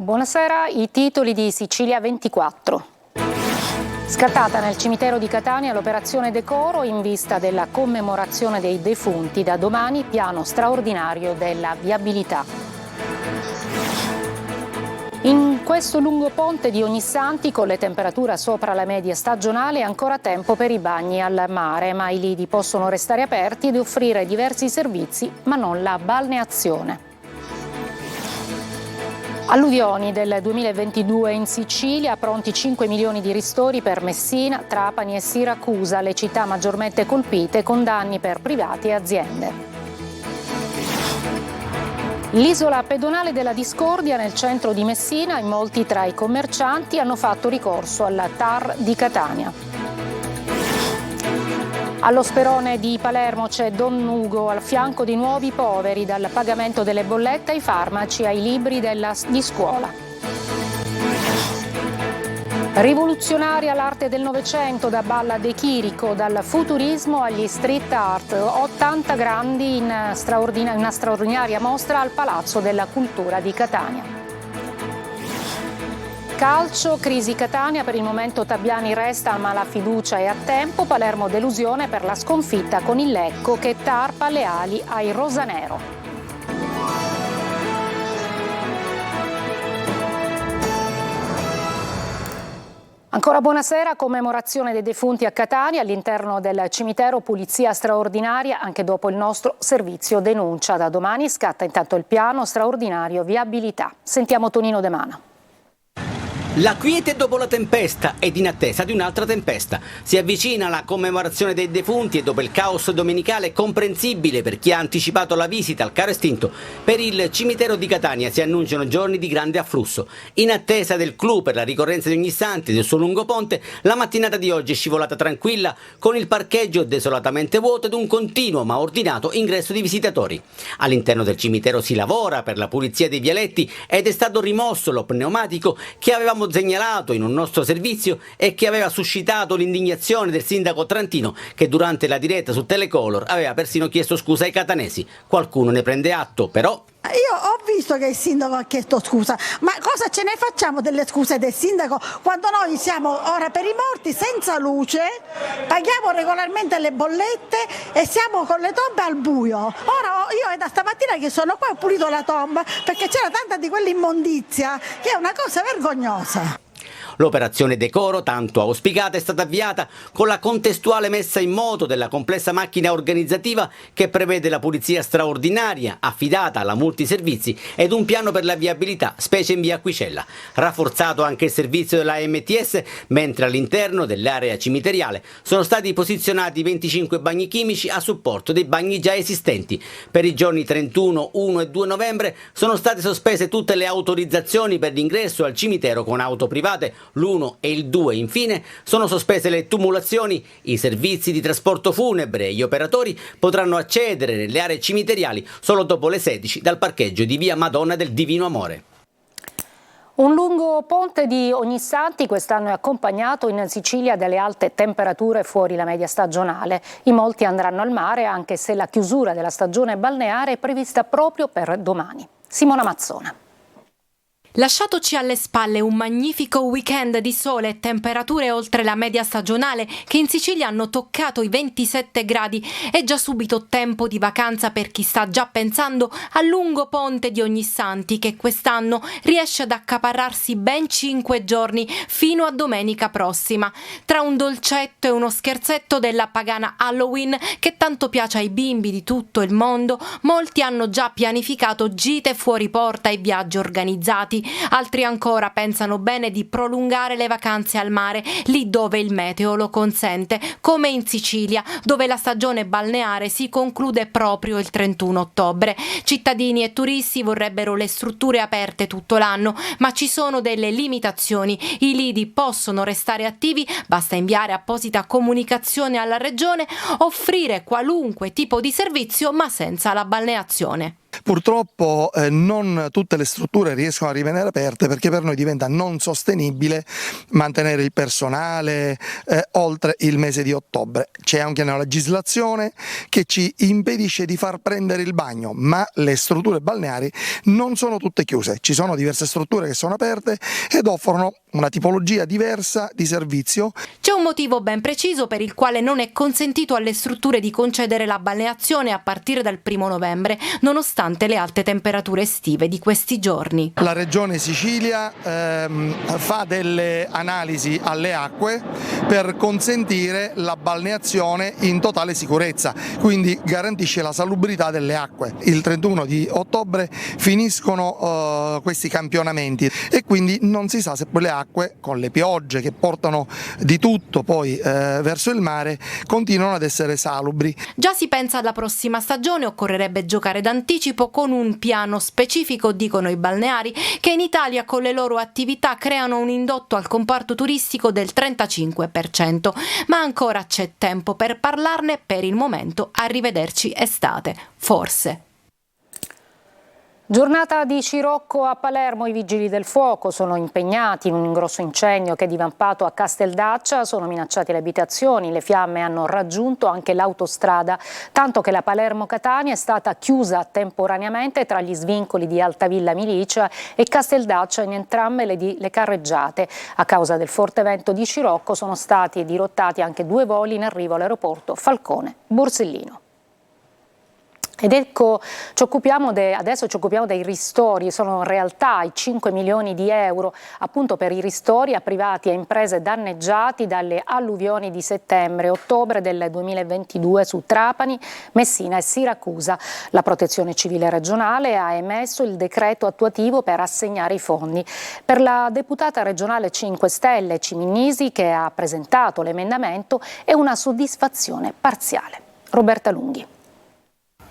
Buonasera, i titoli di Sicilia 24. Scattata nel cimitero di Catania l'operazione Decoro in vista della commemorazione dei defunti. Da domani piano straordinario della viabilità. In questo lungo ponte di Ognissanti, con le temperature sopra la media stagionale, è ancora tempo per i bagni al mare, ma i lidi possono restare aperti ed offrire diversi servizi, ma non la balneazione. Alluvioni del 2022 in Sicilia, pronti 5 milioni di ristori per Messina, Trapani e Siracusa, le città maggiormente colpite con danni per privati e aziende. L'isola pedonale della Discordia nel centro di Messina, in molti tra i commercianti hanno fatto ricorso alla TAR di Catania. Allo Sperone di Palermo c'è Don Ugo al fianco di nuovi poveri, dal pagamento delle bollette ai farmaci ai libri di scuola. Rivoluzionaria l'arte del Novecento, da Balla de Chirico, dal futurismo agli street art, 80 grandi in una straordinaria mostra al Palazzo della Cultura di Catania. Calcio, crisi Catania, per il momento Tabiani resta ma la fiducia è a tempo, Palermo delusione per la sconfitta con il Lecco che tarpa le ali ai rosanero. Ancora buonasera, commemorazione dei defunti a Catania, all'interno del cimitero pulizia straordinaria anche dopo il nostro servizio denuncia. Da domani scatta intanto il piano straordinario viabilità. Sentiamo Tonino De Mano. La quiete dopo la tempesta ed in attesa di un'altra tempesta. Si avvicina la commemorazione dei defunti e dopo il caos domenicale è comprensibile per chi ha anticipato la visita al caro estinto. Per il cimitero di Catania si annunciano giorni di grande afflusso. In attesa del clou per la ricorrenza di Ognissanti del suo lungo ponte, la mattinata di oggi è scivolata tranquilla con il parcheggio desolatamente vuoto ed un continuo ma ordinato ingresso di visitatori. All'interno del cimitero si lavora per la pulizia dei vialetti ed è stato rimosso lo pneumatico che avevamo segnalato in un nostro servizio e che aveva suscitato l'indignazione del sindaco Trantino, che durante la diretta su Telecolor aveva persino chiesto scusa ai catanesi. Qualcuno ne prende atto, però. Io ho visto che il sindaco ha chiesto scusa, ma cosa ce ne facciamo delle scuse del sindaco quando noi siamo ora per i morti senza luce, paghiamo regolarmente le bollette e siamo con le tombe al buio? Ora io è da stamattina che sono qua e ho pulito la tomba perché c'era tanta di quell'immondizia che è una cosa vergognosa. L'operazione Decoro, tanto auspicata, è stata avviata con la contestuale messa in moto della complessa macchina organizzativa che prevede la pulizia straordinaria affidata alla multiservizi ed un piano per la viabilità, specie in via Acquicella. Rafforzato anche il servizio della MTS, mentre all'interno dell'area cimiteriale sono stati posizionati 25 bagni chimici a supporto dei bagni già esistenti. Per i giorni 31, 1 e 2 novembre sono state sospese tutte le autorizzazioni per l'ingresso al cimitero con auto private. L'1 e il 2 infine sono sospese le tumulazioni, i servizi di trasporto funebre e gli operatori potranno accedere nelle aree cimiteriali solo dopo le 16 dal parcheggio di via Madonna del Divino Amore. Un lungo ponte di Ognissanti quest'anno è accompagnato in Sicilia dalle alte temperature fuori la media stagionale. In molti andranno al mare anche se la chiusura della stagione balneare è prevista proprio per domani. Simona Mazzona. Lasciatoci alle spalle un magnifico weekend di sole e temperature oltre la media stagionale che in Sicilia hanno toccato i 27 gradi, è già subito tempo di vacanza per chi sta già pensando al lungo ponte di Ognissanti che quest'anno riesce ad accaparrarsi ben 5 giorni fino a domenica prossima. Tra un dolcetto e uno scherzetto della pagana Halloween che tanto piace ai bimbi di tutto il mondo, molti hanno già pianificato gite fuori porta e viaggi organizzati. Altri ancora pensano bene di prolungare le vacanze al mare, lì dove il meteo lo consente, come in Sicilia, dove la stagione balneare si conclude proprio il 31 ottobre. Cittadini e turisti vorrebbero le strutture aperte tutto l'anno, ma ci sono delle limitazioni. I lidi possono restare attivi, basta inviare apposita comunicazione alla regione, offrire qualunque tipo di servizio, ma senza la balneazione. Purtroppo non tutte le strutture riescono a rimanere aperte, perché per noi diventa non sostenibile mantenere il personale oltre il mese di ottobre. C'è anche una legislazione che ci impedisce di far prendere il bagno, ma le strutture balneari non sono tutte chiuse. Ci sono diverse strutture che sono aperte ed offrono una tipologia diversa di servizio. C'è un motivo ben preciso per il quale non è consentito alle strutture di concedere la balneazione a partire dal 1° novembre, nonostante le alte temperature estive di questi giorni. La Regione Sicilia fa delle analisi alle acque per consentire la balneazione in totale sicurezza, quindi garantisce la salubrità delle acque. Il 31 di ottobre finiscono questi campionamenti e quindi non si sa se poi le acque, con le piogge che portano di tutto poi verso il mare, continuano ad essere salubri. Già si pensa alla prossima stagione, occorrerebbe giocare d'anticipo con un piano specifico, dicono i balneari, che in Italia con le loro attività creano un indotto al comparto turistico del 35%, ma ancora c'è tempo per parlarne. Per il momento arrivederci estate, forse. Giornata di scirocco a Palermo, i vigili del fuoco sono impegnati in un grosso incendio che è divampato a Casteldaccia, sono minacciate le abitazioni, le fiamme hanno raggiunto anche l'autostrada, tanto che la Palermo-Catania è stata chiusa temporaneamente tra gli svincoli di Altavilla Milicia e Casteldaccia in entrambe le carreggiate. A causa del forte vento di scirocco sono stati dirottati anche 2 voli in arrivo all'aeroporto Falcone-Borsellino. Ed ecco, adesso ci occupiamo dei ristori, sono in realtà i 5 milioni di euro appunto per i ristori a privati e imprese danneggiati dalle alluvioni di settembre e ottobre del 2022 su Trapani, Messina e Siracusa. La Protezione Civile regionale ha emesso il decreto attuativo per assegnare i fondi. Per la deputata regionale 5 Stelle Ciminnisi, che ha presentato l'emendamento, è una soddisfazione parziale. Roberta Lunghi.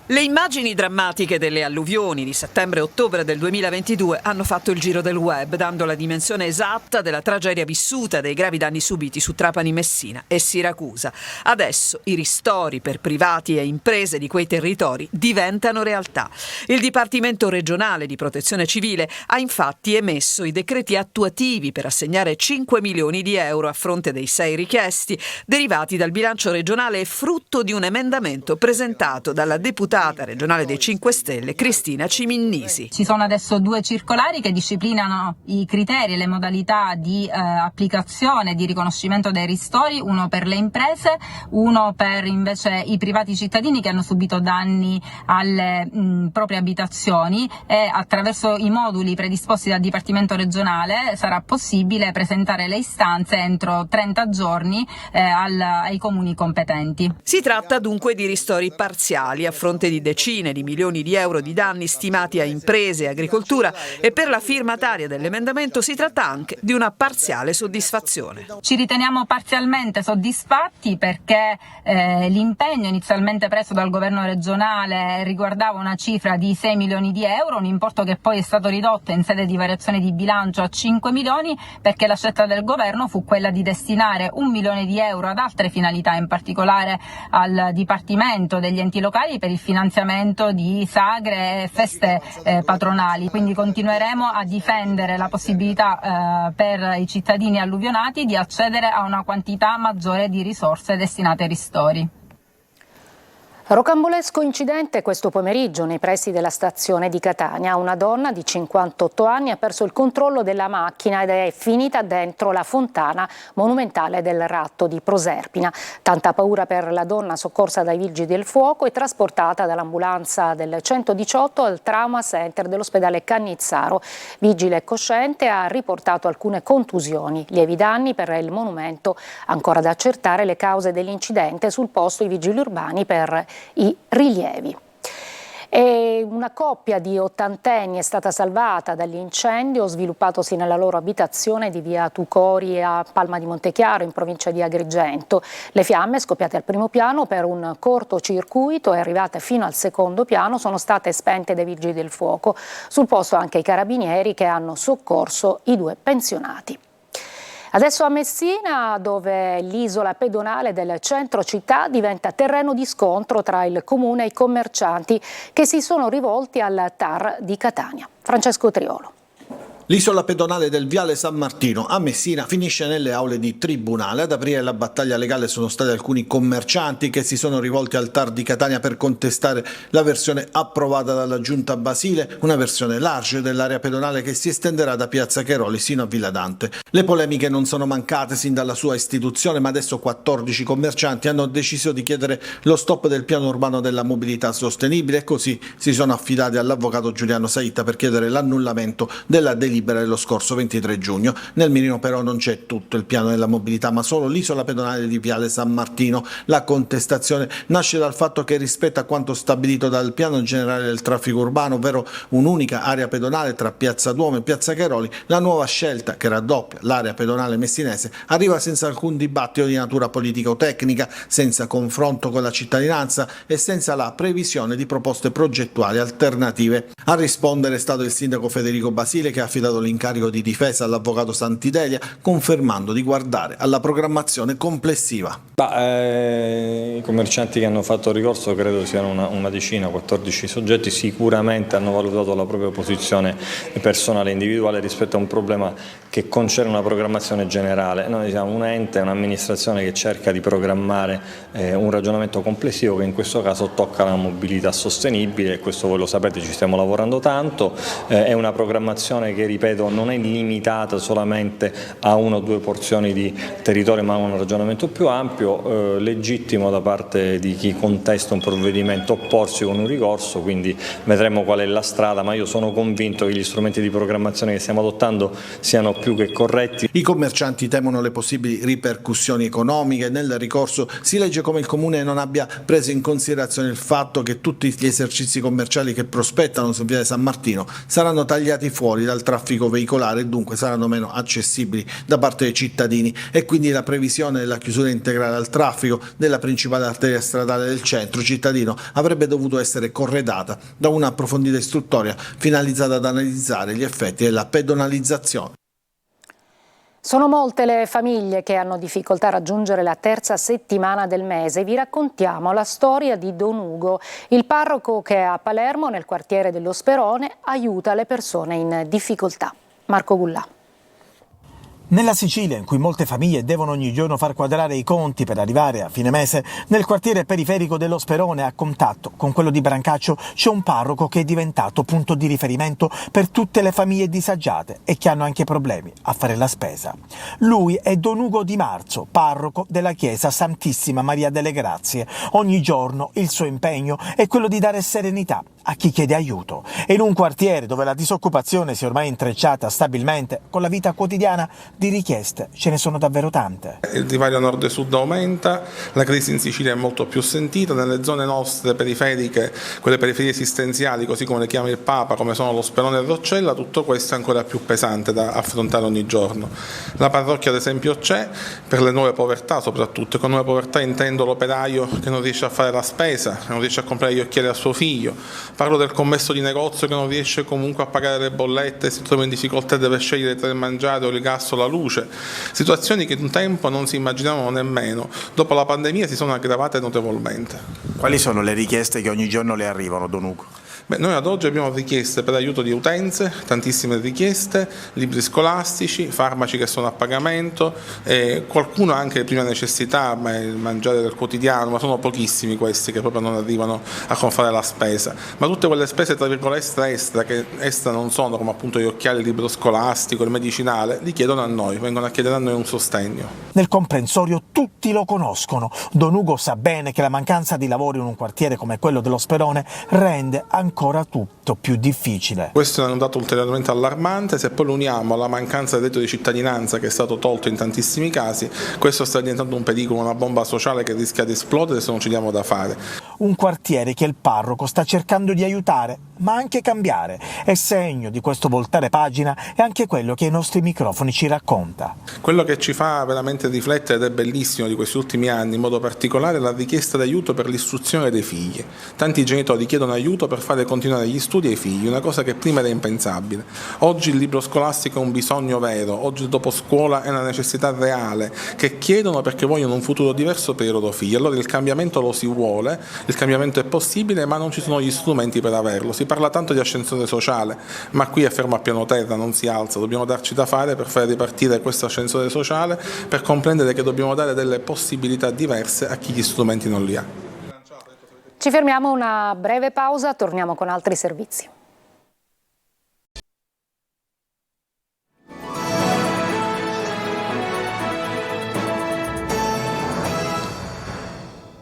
Le immagini drammatiche delle alluvioni di settembre e ottobre del 2022 hanno fatto il giro del web, dando la dimensione esatta della tragedia vissuta e dei gravi danni subiti su Trapani, Messina e Siracusa. Adesso i ristori per privati e imprese di quei territori diventano realtà. Il Dipartimento regionale di Protezione Civile ha infatti emesso i decreti attuativi per assegnare 5 milioni di euro a fronte dei 6 richiesti, derivati dal bilancio regionale e frutto di un emendamento presentato dalla deputata regionale dei 5 Stelle Cristina Ciminnisi. Ci sono adesso 2 circolari che disciplinano i criteri e le modalità di applicazione e di riconoscimento dei ristori, uno per le imprese, uno per invece i privati cittadini che hanno subito danni alle proprie abitazioni, e attraverso i moduli predisposti dal Dipartimento regionale sarà possibile presentare le istanze entro 30 giorni ai comuni competenti. Si tratta dunque di ristori parziali a fronte di decine di milioni di euro di danni stimati a imprese e agricoltura, e per la firmataria dell'emendamento si tratta anche di una parziale soddisfazione. Ci riteniamo parzialmente soddisfatti perché l'impegno inizialmente preso dal governo regionale riguardava una cifra di 6 milioni di euro, un importo che poi è stato ridotto in sede di variazione di bilancio a 5 milioni perché la scelta del governo fu quella di destinare 1 milione di euro ad altre finalità, in particolare al Dipartimento degli enti locali per il finanziamento di sagre e feste patronali. Quindi continueremo a difendere la possibilità per i cittadini alluvionati di accedere a una quantità maggiore di risorse destinate ai ristori. Rocambolesco incidente questo pomeriggio nei pressi della stazione di Catania. Una donna di 58 anni ha perso il controllo della macchina ed è finita dentro la fontana monumentale del Ratto di Proserpina. Tanta paura per la donna soccorsa dai vigili del fuoco e trasportata dall'ambulanza del 118 al Trauma Center dell'ospedale Cannizzaro. Vigile cosciente, ha riportato alcune contusioni. Lievi danni per il monumento, ancora da accertare le cause dell'incidente, sul posto i vigili urbani per i rilievi. E una coppia di ottantenni è stata salvata dall'incendio sviluppatosi nella loro abitazione di via Tucori a Palma di Montechiaro, in provincia di Agrigento. Le fiamme, scoppiate al primo piano per un cortocircuito e arrivate fino al secondo piano, sono state spente dai vigili del fuoco. Sul posto anche i carabinieri che hanno soccorso i 2 pensionati. Adesso a Messina, dove l'isola pedonale del centro città diventa terreno di scontro tra il comune e i commercianti che si sono rivolti al TAR di Catania. Francesco Triolo. L'isola pedonale del Viale San Martino a Messina finisce nelle aule di tribunale. Ad aprire la battaglia legale sono stati alcuni commercianti che si sono rivolti al TAR di Catania per contestare la versione approvata dalla Giunta Basile, una versione large dell'area pedonale che si estenderà da Piazza Cheroli sino a Villa Dante. Le polemiche non sono mancate sin dalla sua istituzione, ma adesso 14 commercianti hanno deciso di chiedere lo stop del piano urbano della mobilità sostenibile e così si sono affidati all'avvocato Giuliano Saitta per chiedere l'annullamento della delibera dello scorso 23 giugno. Nel mirino però non c'è tutto il piano della mobilità, ma solo l'isola pedonale di Viale San Martino. La contestazione nasce dal fatto che rispetto a quanto stabilito dal piano generale del traffico urbano, ovvero un'unica area pedonale tra Piazza Duomo e Piazza Cheroli, la nuova scelta che raddoppia l'area pedonale messinese arriva senza alcun dibattito di natura politico-tecnica, senza confronto con la cittadinanza e senza la previsione di proposte progettuali alternative. A rispondere è stato il sindaco Federico Basile, che ha affidato l'incarico di difesa all'avvocato Santidelia, confermando di guardare alla programmazione complessiva. I commercianti che hanno fatto ricorso credo siano una decina, 14 soggetti, sicuramente hanno valutato la propria posizione personale e individuale rispetto a un problema che concerne una programmazione generale. Noi siamo un ente, un'amministrazione che cerca di programmare un ragionamento complessivo che in questo caso tocca la mobilità sostenibile, e questo voi lo sapete, ci stiamo lavorando tanto. È una programmazione che, ripeto, non è limitata solamente a una o due porzioni di territorio, ma a un ragionamento più ampio. Legittimo da parte di chi contesta un provvedimento opporsi con un ricorso, quindi vedremo qual è la strada, ma io sono convinto che gli strumenti di programmazione che stiamo adottando siano più che corretti. I commercianti temono le possibili ripercussioni economiche. Nel ricorso si legge come il Comune non abbia preso in considerazione il fatto che tutti gli esercizi commerciali che prospettano su Viale San Martino saranno tagliati fuori dal traffico veicolare e dunque saranno meno accessibili da parte dei cittadini, e quindi la previsione della chiusura integrale al traffico della principale arteria stradale del centro cittadino avrebbe dovuto essere corredata da una approfondita istruttoria finalizzata ad analizzare gli effetti della pedonalizzazione. Sono molte le famiglie che hanno difficoltà a raggiungere la terza settimana del mese. Vi raccontiamo la storia di Don Ugo, il parroco che a Palermo, nel quartiere dello Sperone, aiuta le persone in difficoltà. Marco Gullà. Nella Sicilia, in cui molte famiglie devono ogni giorno far quadrare i conti per arrivare a fine mese, nel quartiere periferico dello Sperone, a contatto con quello di Brancaccio, c'è un parroco che è diventato punto di riferimento per tutte le famiglie disagiate e che hanno anche problemi a fare la spesa. Lui è Don Ugo Di Marzo, parroco della chiesa Santissima Maria delle Grazie. Ogni giorno il suo impegno è quello di dare serenità a chi chiede aiuto. E in un quartiere dove la disoccupazione si è ormai intrecciata stabilmente con la vita quotidiana, di richieste ce ne sono davvero tante. Il divario nord e sud aumenta, la crisi in Sicilia è molto più sentita, nelle zone nostre periferiche, quelle periferie esistenziali, così come le chiama il Papa, come sono lo Sperone e Roccella, tutto questo è ancora più pesante da affrontare ogni giorno. La parrocchia ad esempio c'è per le nuove povertà soprattutto, e con nuove povertà intendo l'operaio che non riesce a fare la spesa, che non riesce a comprare gli occhiali a suo figlio, parlo del commesso di negozio che non riesce comunque a pagare le bollette, si trova in difficoltà e deve scegliere tra il mangiare o il gas o la luce, situazioni che un tempo non si immaginavano nemmeno. Dopo la pandemia si sono aggravate notevolmente. Quali sono le richieste che ogni giorno le arrivano, Don Ugo? Noi ad oggi abbiamo richieste per aiuto di utenze, tantissime richieste, libri scolastici, farmaci che sono a pagamento, qualcuno anche le prime necessità, il mangiare del quotidiano, ma sono pochissimi questi che proprio non arrivano a fare la spesa. Ma tutte quelle spese tra virgolette extra, che extra non sono, come appunto gli occhiali, il libro scolastico, il medicinale, li chiedono a noi, vengono a chiedere a noi un sostegno. Nel comprensorio tutti lo conoscono. Don Ugo sa bene che la mancanza di lavoro in un quartiere come quello dello Sperone rende ancora tutto più difficile. Questo è un dato ulteriormente allarmante. Se poi lo uniamo alla mancanza del reddito di cittadinanza, che è stato tolto in tantissimi casi, questo sta diventando un pericolo, una bomba sociale che rischia di esplodere se non ci diamo da fare. un quartiere che il parroco sta cercando di aiutare, ma anche cambiare. E segno di questo voltare pagina è anche quello che i nostri microfoni ci racconta. Quello che ci fa veramente riflettere ed è bellissimo di questi ultimi anni, in modo particolare la richiesta d'aiuto per l'istruzione dei figli. Tanti genitori chiedono aiuto per fare continuare gli studi ai figli, una cosa che prima era impensabile. Oggi il libro scolastico è un bisogno vero, oggi il dopo scuola è una necessità reale, che chiedono perché vogliono un futuro diverso per i loro figli. Allora il cambiamento lo si vuole, il cambiamento è possibile, ma non ci sono gli strumenti per averlo. Si parla tanto di ascensore sociale, ma qui è fermo a piano terra, non si alza. Dobbiamo darci da fare per far ripartire questo ascensore sociale, per comprendere che dobbiamo dare delle possibilità diverse a chi gli strumenti non li ha. Ci fermiamo una breve pausa, torniamo con altri servizi.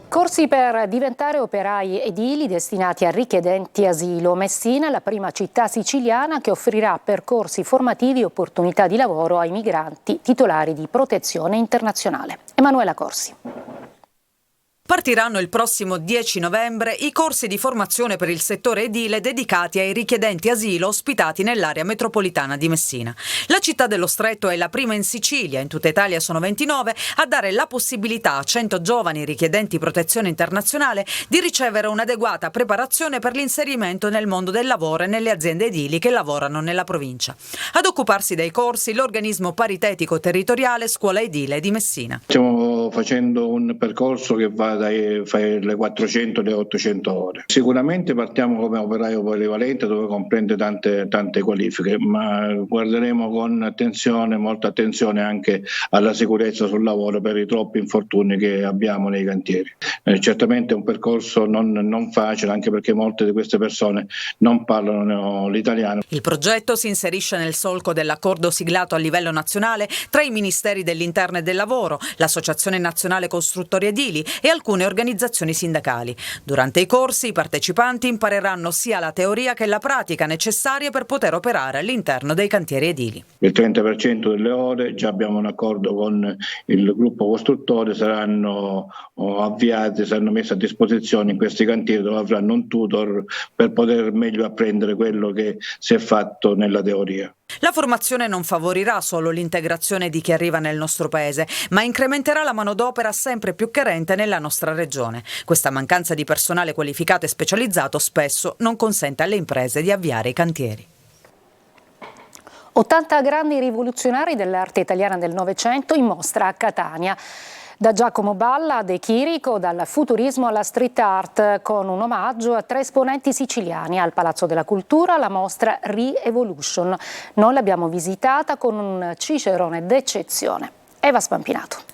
Corsi per diventare operai edili destinati a richiedenti asilo. Messina è la prima città siciliana che offrirà percorsi formativi e opportunità di lavoro ai migranti titolari di protezione internazionale. Emanuela Corsi. Partiranno il prossimo 10 novembre i corsi di formazione per il settore edile dedicati ai richiedenti asilo ospitati nell'area metropolitana di Messina. La città dello Stretto è la prima in Sicilia, in tutta Italia sono 29, a dare la possibilità a 100 giovani richiedenti protezione internazionale di ricevere un'adeguata preparazione per l'inserimento nel mondo del lavoro e nelle aziende edili che lavorano nella provincia. Ad occuparsi dei corsi l'organismo paritetico territoriale Scuola Edile di Messina. Stiamo facendo un percorso che va fai le 400 alle 800 ore. Sicuramente partiamo come operaio polivalente, dove comprende tante qualifiche, ma guarderemo con attenzione, molta attenzione anche alla sicurezza sul lavoro per i troppi infortuni che abbiamo nei cantieri. Certamente è un percorso non facile, anche perché molte di queste persone non parlano l'italiano. Il progetto si inserisce nel solco dell'accordo siglato a livello nazionale tra i Ministeri dell'Interno e del Lavoro, l'Associazione Nazionale Costruttori Edili e alcune organizzazioni sindacali. Durante i corsi i partecipanti impareranno sia la teoria che la pratica necessarie per poter operare all'interno dei cantieri edili. Il 30% delle ore, già abbiamo un accordo con il gruppo costruttore, saranno avviate, saranno messe a disposizione in questi cantieri, dove avranno un tutor per poter meglio apprendere quello che si è fatto nella teoria. La formazione non favorirà solo l'integrazione di chi arriva nel nostro paese, ma incrementerà la manodopera sempre più carente nella nostra regione. Questa mancanza di personale qualificato e specializzato spesso non consente alle imprese di avviare i cantieri. 80 grandi rivoluzionari dell'arte italiana del Novecento in mostra a Catania. Da Giacomo Balla a De Chirico, dal futurismo alla street art, con un omaggio a 3 esponenti siciliani. Al Palazzo della Cultura la mostra Re-Evolution. Noi l'abbiamo visitata con un cicerone d'eccezione. Eva Spampinato.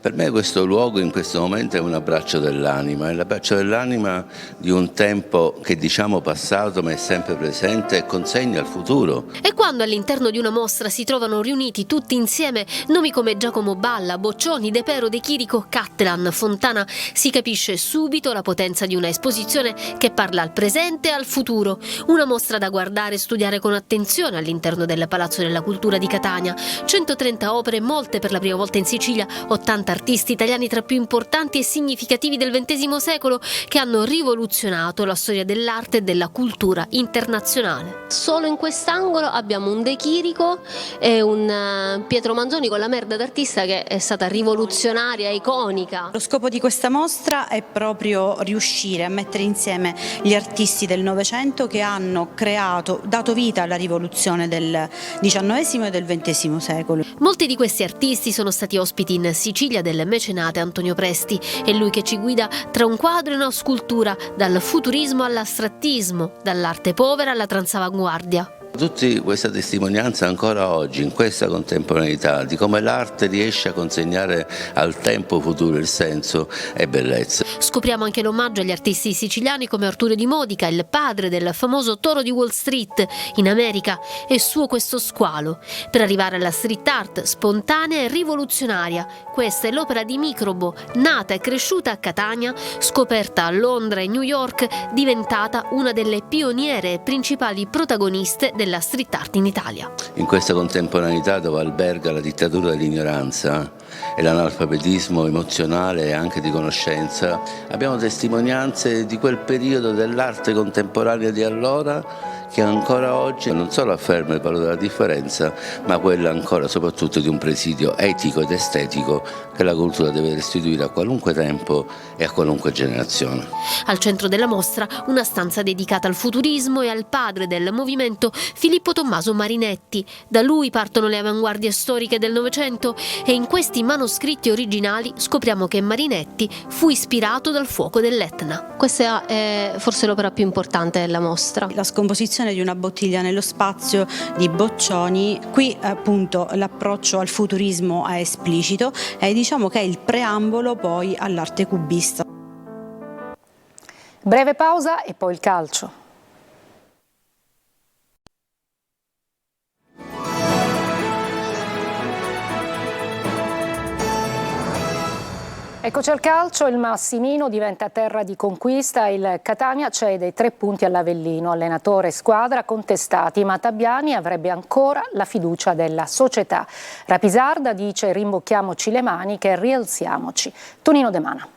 Per me questo luogo in questo momento è un abbraccio dell'anima, è l'abbraccio dell'anima di un tempo che diciamo passato ma è sempre presente e consegna al futuro. E quando all'interno di una mostra si trovano riuniti tutti insieme nomi come Giacomo Balla, Boccioni, De Pero, De Chirico, Cattelan, Fontana, si capisce subito la potenza di una esposizione che parla al presente e al futuro. Una mostra da guardare e studiare con attenzione all'interno del Palazzo della Cultura di Catania. 130 opere, molte per la prima volta in Sicilia, 80 artisti italiani tra più importanti e significativi del XX secolo che hanno rivoluzionato la storia dell'arte e della cultura internazionale. Solo in quest'angolo abbiamo un De Chirico e un Pietro Manzoni con la merda d'artista che è stata rivoluzionaria, iconica. Lo scopo di questa mostra è proprio riuscire a mettere insieme gli artisti del Novecento che hanno dato vita alla rivoluzione del XIX e del XX secolo. Molti di questi artisti sono stati ospiti in Sicilia del mecenate Antonio Presti, è lui che ci guida tra un quadro e una scultura, dal futurismo all'astrattismo, dall'arte povera alla transavanguardia. Tutti questa testimonianza ancora oggi, in questa contemporaneità, di come l'arte riesce a consegnare al tempo futuro il senso e bellezza. Scopriamo anche l'omaggio agli artisti siciliani come Arturo Di Modica, il padre del famoso Toro di Wall Street in America, e suo questo squalo, per arrivare alla street art spontanea e rivoluzionaria. Questa è l'opera di Microbo, nata e cresciuta a Catania, scoperta a Londra e New York, diventata una delle pioniere e principali protagoniste della street art in Italia. In questa contemporaneità dove alberga la dittatura dell'ignoranza, e l'analfabetismo emozionale e anche di conoscenza, abbiamo testimonianze di quel periodo dell'arte contemporanea di allora che ancora oggi non solo afferma il valore della differenza, ma quella ancora soprattutto di un presidio etico ed estetico che la cultura deve restituire a qualunque tempo e a qualunque generazione. Al centro della mostra una stanza dedicata al futurismo e al padre del movimento, Filippo Tommaso Marinetti. Da lui partono le avanguardie storiche del Novecento e in questi manoscritti originali scopriamo che Marinetti fu ispirato dal fuoco dell'Etna. Questa è forse l'opera più importante della mostra. La scomposizione di una bottiglia nello spazio di Boccioni, qui appunto l'approccio al futurismo è esplicito e diciamo che è il preambolo poi all'arte cubista. Breve pausa e poi il calcio. Eccoci al calcio, il Massimino diventa terra di conquista, il Catania cede 3 punti all'Avellino, allenatore e squadra contestati, ma Tabbiani avrebbe ancora la fiducia della società. Rapisarda dice rimbocchiamoci le maniche, rialziamoci. Tonino De Mana.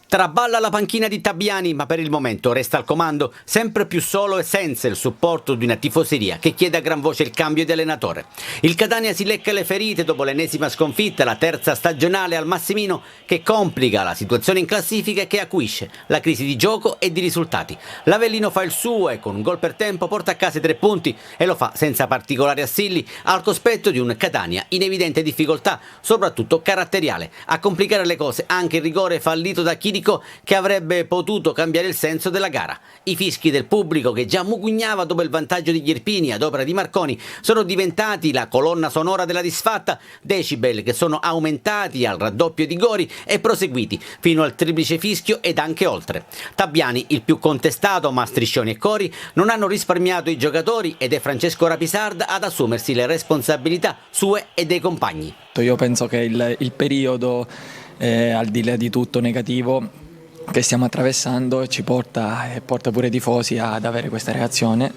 Traballa la panchina di Tabbiani, ma per il momento resta al comando, sempre più solo e senza il supporto di una tifoseria che chiede a gran voce il cambio di allenatore. Il Catania si lecca le ferite dopo l'ennesima sconfitta, la terza stagionale al Massimino, che complica la situazione in classifica e che acuisce la crisi di gioco e di risultati. L'Avellino fa il suo e con un gol per tempo porta a casa i 3 punti e lo fa senza particolari assilli, al cospetto di un Catania in evidente difficoltà, soprattutto caratteriale. A complicare le cose anche il rigore fallito da Chirico, che avrebbe potuto cambiare il senso della gara. I fischi del pubblico, che già mugugnava dopo il vantaggio di Ghirpini ad opera di Marconi, sono diventati la colonna sonora della disfatta, decibel che sono aumentati al raddoppio di Gori e proseguiti fino al triplice fischio ed anche oltre. Tabbiani, il più contestato, ma Striscioni e Cori non hanno risparmiato i giocatori ed è Francesco Rapisarda ad assumersi le responsabilità sue e dei compagni. Io penso che il periodo, al di là di tutto negativo, che stiamo attraversando ci porta e porta pure i tifosi ad avere questa reazione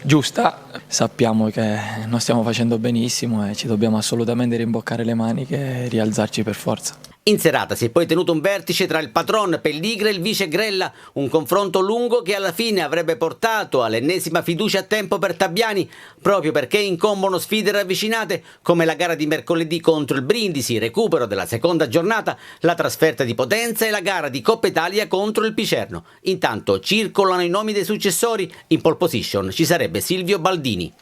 giusta. Sappiamo che non stiamo facendo benissimo e ci dobbiamo assolutamente rimboccare le maniche e rialzarci per forza. In serata si è poi tenuto un vertice tra il patron Pelligra e il vice Grella, un confronto lungo che alla fine avrebbe portato all'ennesima fiducia a tempo per Tabbiani, proprio perché incombono sfide ravvicinate come la gara di mercoledì contro il Brindisi, recupero della seconda giornata, la trasferta di Potenza e la gara di Coppa Italia contro il Picerno. Intanto circolano i nomi dei successori, in pole position ci sarebbe Silvio Baldini.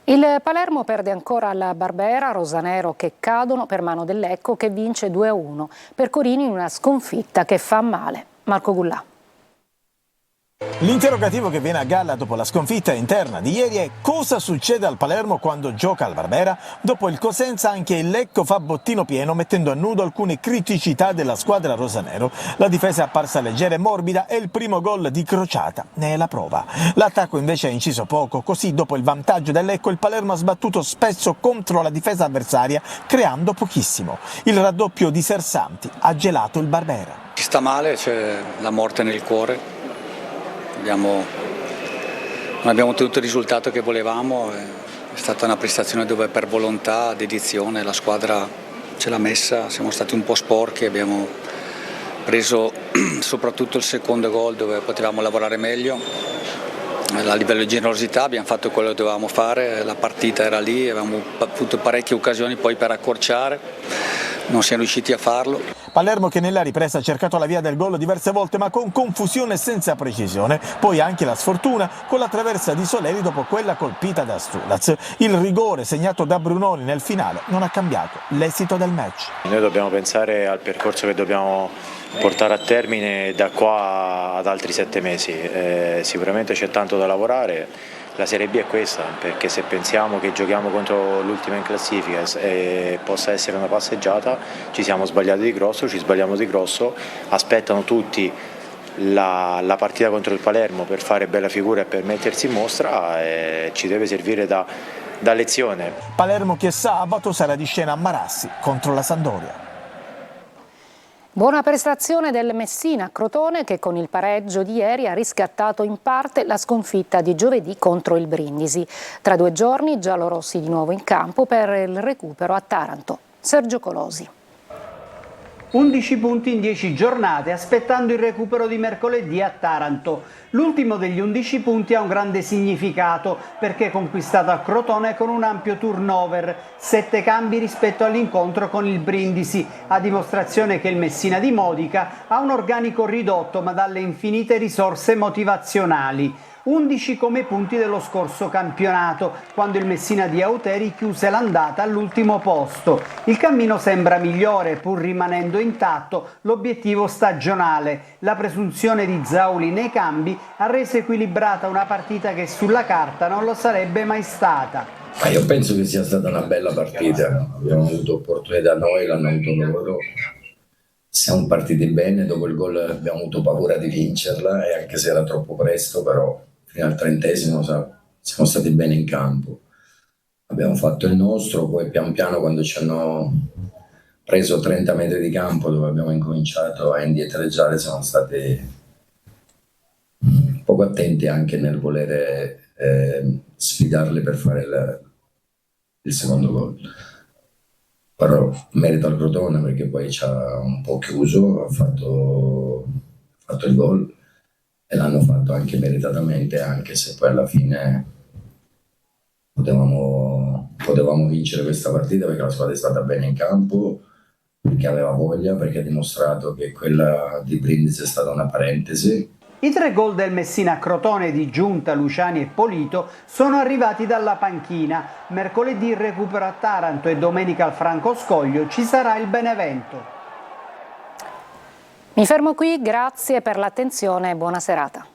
Il Palermo perde ancora alla Barbera, rosanero che cadono per mano del Lecco che vince 2-1. Per Corini una sconfitta che fa male. Marco Gullà. L'interrogativo che viene a galla dopo la sconfitta interna di ieri è: cosa succede al Palermo quando gioca al Barbera? Dopo il Cosenza anche il Lecco fa bottino pieno, mettendo a nudo alcune criticità della squadra rosanero. La difesa è apparsa leggera e morbida e il primo gol di Crociata ne è la prova. L'attacco invece ha inciso poco, così dopo il vantaggio del Lecco il Palermo ha sbattuto spesso contro la difesa avversaria, creando pochissimo. Il raddoppio di Sersanti ha gelato il Barbera. Ci sta male, c'è la morte nel cuore. Non abbiamo ottenuto il risultato che volevamo, è stata una prestazione dove per volontà, dedizione, la squadra ce l'ha messa, siamo stati un po' sporchi, abbiamo preso soprattutto il secondo gol dove potevamo lavorare meglio, a livello di generosità abbiamo fatto quello che dovevamo fare, la partita era lì, avevamo avuto parecchie occasioni poi per accorciare, non siamo riusciti a farlo. Palermo che nella ripresa ha cercato la via del gol diverse volte ma con confusione e senza precisione, poi anche la sfortuna con la traversa di Soleri dopo quella colpita da Stulaz. Il rigore segnato da Brunoni nel finale non ha cambiato l'esito del match. Noi dobbiamo pensare al percorso che dobbiamo portare a termine da qua ad altri 7 mesi, sicuramente c'è tanto da lavorare. La Serie B è questa, perché se pensiamo che giochiamo contro l'ultima in classifica e possa essere una passeggiata, ci siamo sbagliati di grosso, ci sbagliamo di grosso, aspettano tutti la partita contro il Palermo per fare bella figura e per mettersi in mostra, e ci deve servire da lezione. Palermo che sabato sarà di scena a Marassi contro la Sampdoria. Buona prestazione del Messina a Crotone, che con il pareggio di ieri ha riscattato in parte la sconfitta di giovedì contro il Brindisi. Tra 2 giorni i giallorossi di nuovo in campo per il recupero a Taranto. Sergio Colosi. 11 punti in 10 giornate, aspettando il recupero di mercoledì a Taranto. L'ultimo degli 11 punti ha un grande significato perché conquistato a Crotone con un ampio turnover, 7 cambi rispetto all'incontro con il Brindisi, a dimostrazione che il Messina di Modica ha un organico ridotto ma dalle infinite risorse motivazionali. 11 come punti dello scorso campionato, quando il Messina di Auteri chiuse l'andata all'ultimo posto. Il cammino sembra migliore, pur rimanendo intatto l'obiettivo stagionale. La presunzione di Zauli nei cambi ha reso equilibrata una partita che sulla carta non lo sarebbe mai stata. Ma io penso che sia stata una bella partita, abbiamo avuto opportunità noi, l'hanno avuto loro. Siamo partiti bene, dopo il gol abbiamo avuto paura di vincerla e anche se era troppo presto, però fino al 30° siamo stati bene in campo. Abbiamo fatto il nostro, poi pian piano quando ci hanno preso 30 metri di campo dove abbiamo incominciato a indietreggiare siamo stati poco attenti anche nel volere sfidarli per fare il secondo gol. Però merito al Crotone perché poi ci ha un po' chiuso, ha fatto il gol e l'hanno fatto anche meritatamente, anche se poi alla fine potevamo vincere questa partita perché la squadra è stata bene in campo, perché aveva voglia, perché ha dimostrato che quella di Brindisi è stata una parentesi. I 3 gol del Messina a Crotone di Giunta, Luciani e Polito sono arrivati dalla panchina. Mercoledì il recupero a Taranto e domenica al Franco Scoglio ci sarà il Benevento. Mi fermo qui, grazie per l'attenzione e buona serata.